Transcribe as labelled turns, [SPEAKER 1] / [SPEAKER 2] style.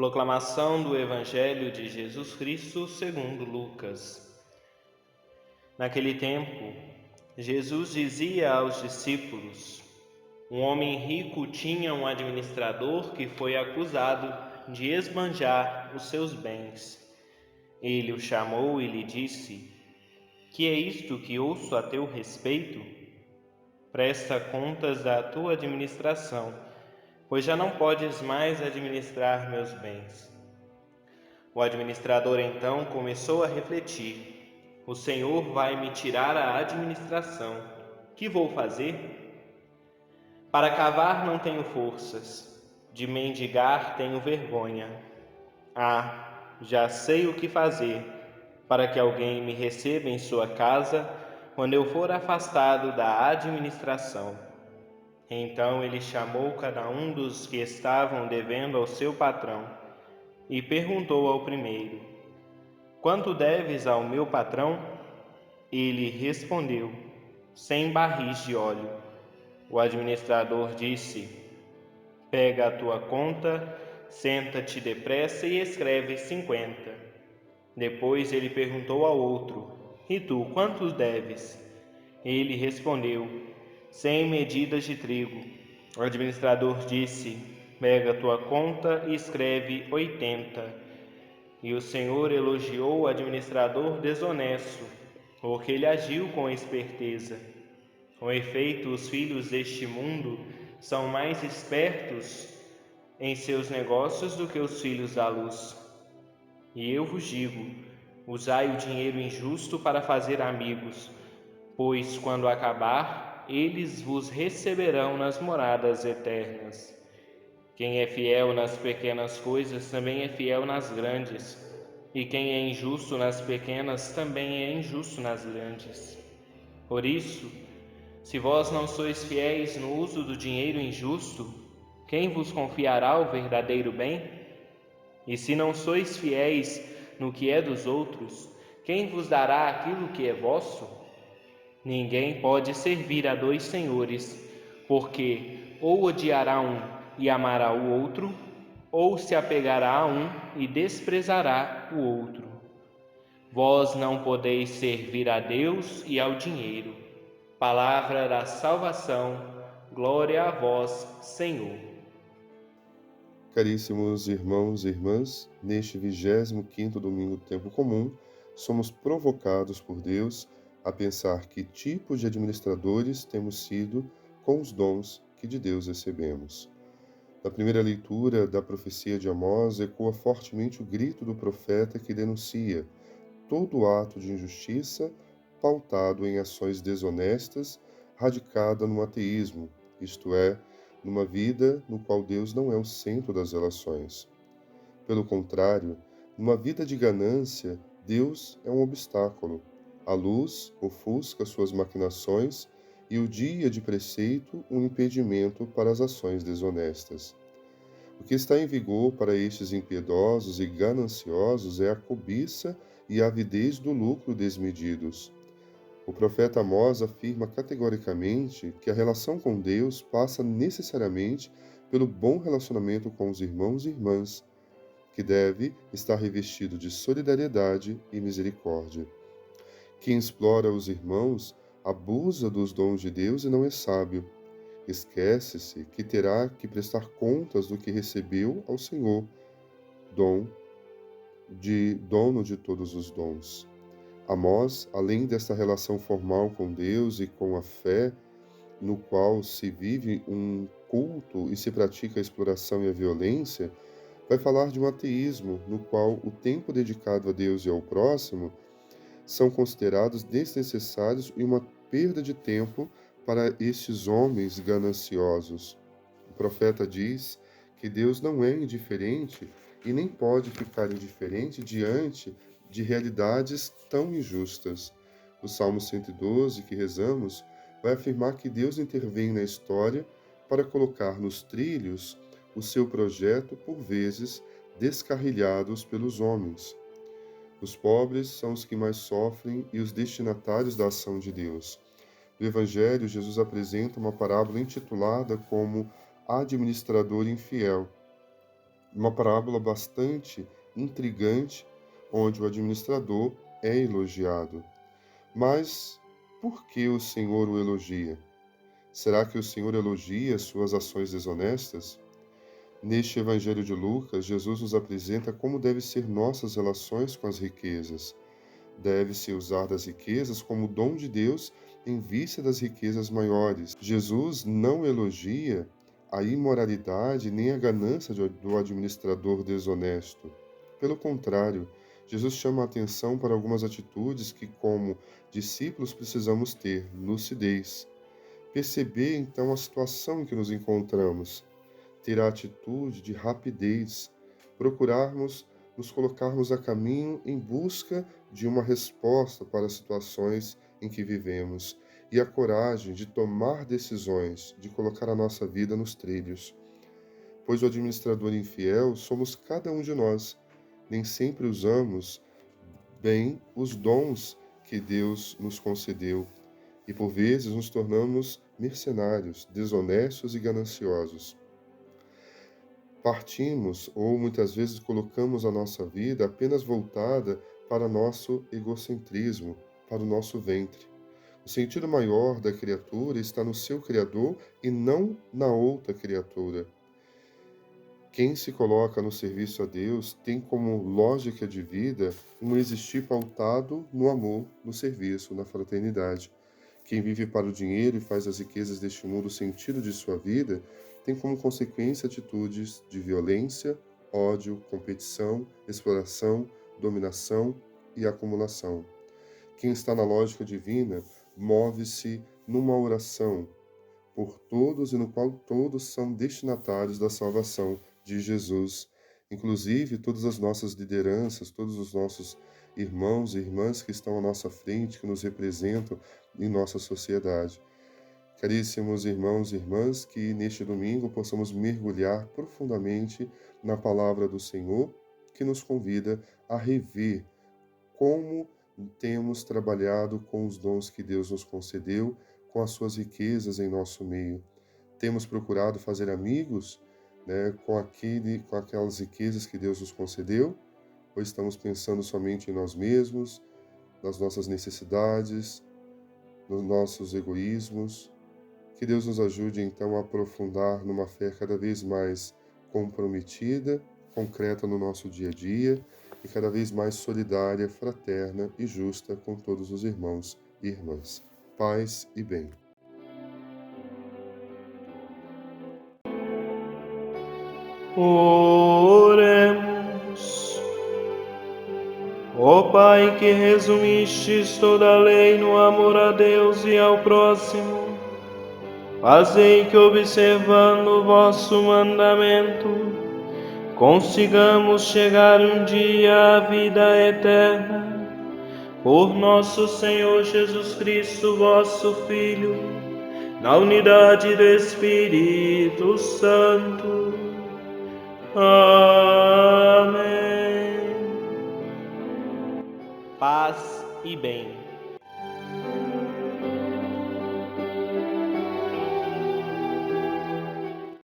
[SPEAKER 1] Proclamação do Evangelho de Jesus Cristo segundo Lucas. Naquele tempo, Jesus dizia aos discípulos: um homem rico tinha um administrador que foi acusado de esbanjar os seus bens. Ele o chamou e lhe disse: que é isto que ouço a teu respeito? Presta contas da tua administração, pois já não podes mais administrar meus bens. O administrador então começou a refletir: o Senhor vai me tirar a administração. Que vou fazer? Para cavar não tenho forças, de mendigar tenho vergonha. Já sei o que fazer, para que alguém me receba em sua casa quando eu for afastado da administração. Então ele chamou cada um dos que estavam devendo ao seu patrão e perguntou ao primeiro: quanto deves ao meu patrão? Ele respondeu: 100 barris de óleo. O administrador disse: pega a tua conta, senta-te depressa e escreve 50. Depois ele perguntou ao outro: e tu, quantos deves? Ele respondeu: 100 medidas de trigo. O administrador disse: pega a tua conta e escreve 80. E o Senhor elogiou o administrador desonesto, porque ele agiu com esperteza. Com efeito, os filhos deste mundo são mais espertos em seus negócios do que os filhos da luz. E eu vos digo: usai o dinheiro injusto para fazer amigos, pois quando acabar, eles vos receberão nas moradas eternas. Quem é fiel nas pequenas coisas também é fiel nas grandes, e quem é injusto nas pequenas também é injusto nas grandes. Por isso, se vós não sois fiéis no uso do dinheiro injusto, quem vos confiará o verdadeiro bem? E se não sois fiéis no que é dos outros, quem vos dará aquilo que é vosso? Ninguém pode servir a dois senhores, porque ou odiará um e amará o outro, ou se apegará a um e desprezará o outro. Vós não podeis servir a Deus e ao dinheiro. Palavra da salvação, glória a vós, Senhor.
[SPEAKER 2] Caríssimos irmãos e irmãs, neste 25º domingo do tempo comum, somos provocados por Deus a pensar que tipos de administradores temos sido com os dons que de Deus recebemos. Na primeira leitura da profecia de Amós, ecoa fortemente o grito do profeta que denuncia todo ato de injustiça pautado em ações desonestas, radicada no ateísmo, isto é, numa vida no qual Deus não é o centro das relações. Pelo contrário, numa vida de ganância, Deus é um obstáculo. A luz ofusca suas maquinações e o dia de preceito um impedimento para as ações desonestas. O que está em vigor para estes impiedosos e gananciosos é a cobiça e a avidez do lucro desmedidos. O profeta Amós afirma categoricamente que a relação com Deus passa necessariamente pelo bom relacionamento com os irmãos e irmãs, que deve estar revestido de solidariedade e misericórdia. Quem explora os irmãos abusa dos dons de Deus e não é sábio. Esquece-se que terá que prestar contas do que recebeu ao Senhor, dono de todos os dons. Amós, além desta relação formal com Deus e com a fé, no qual se vive um culto e se pratica a exploração e a violência, vai falar de um ateísmo no qual o tempo dedicado a Deus e ao próximo são considerados desnecessários e uma perda de tempo para estes homens gananciosos. O profeta diz que Deus não é indiferente e nem pode ficar indiferente diante de realidades tão injustas. O Salmo 112, que rezamos, vai afirmar que Deus intervém na história para colocar nos trilhos o seu projeto, por vezes descarrilhados pelos homens. Os pobres são os que mais sofrem e os destinatários da ação de Deus. No Evangelho, Jesus apresenta uma parábola intitulada como administrador infiel. Uma parábola bastante intrigante, onde o administrador é elogiado. Mas por que o Senhor o elogia? Será que o Senhor elogia suas ações desonestas? Neste Evangelho de Lucas, Jesus nos apresenta como devem ser nossas relações com as riquezas. Deve-se usar das riquezas como dom de Deus em vista das riquezas maiores. Jesus não elogia a imoralidade nem a ganância do administrador desonesto. Pelo contrário, Jesus chama a atenção para algumas atitudes que, como discípulos, precisamos ter: lucidez. Perceber então a situação em que nos encontramos, ter a atitude de rapidez, procurarmos nos colocarmos a caminho em busca de uma resposta para as situações em que vivemos e a coragem de tomar decisões, de colocar a nossa vida nos trilhos. Pois o administrador infiel somos cada um de nós. Nem sempre usamos bem os dons que Deus nos concedeu e por vezes nos tornamos mercenários, desonestos e gananciosos. Partimos ou muitas vezes colocamos a nossa vida apenas voltada para nosso egocentrismo, para o nosso ventre. O sentido maior da criatura está no seu Criador e não na outra criatura. Quem se coloca no serviço a Deus tem como lógica de vida um existir pautado no amor, no serviço, na fraternidade. Quem vive para o dinheiro e faz das riquezas deste mundo o sentido de sua vida, tem como consequência atitudes de violência, ódio, competição, exploração, dominação e acumulação. Quem está na lógica divina move-se numa oração por todos e no qual todos são destinatários da salvação de Jesus. Inclusive, todas as nossas lideranças, todos os nossos irmãos e irmãs que estão à nossa frente, que nos representam em nossa sociedade. Caríssimos irmãos e irmãs, que neste domingo possamos mergulhar profundamente na palavra do Senhor, que nos convida a rever como temos trabalhado com os dons que Deus nos concedeu, com as suas riquezas em nosso meio. Temos procurado fazer amigos, com aquelas riquezas que Deus nos concedeu, ou estamos pensando somente em nós mesmos, nas nossas necessidades, nos nossos egoísmos? Que Deus nos ajude então a aprofundar numa fé cada vez mais comprometida, concreta no nosso dia a dia e cada vez mais solidária, fraterna e justa com todos os irmãos e irmãs. Paz e bem.
[SPEAKER 1] Oremos. Ó Pai, que resumistes toda a lei no amor a Deus e ao próximo, fazei que, observando o vosso mandamento, consigamos chegar um dia à vida eterna. Por nosso Senhor Jesus Cristo, vosso Filho, na unidade do Espírito Santo. Amém. Paz e bem.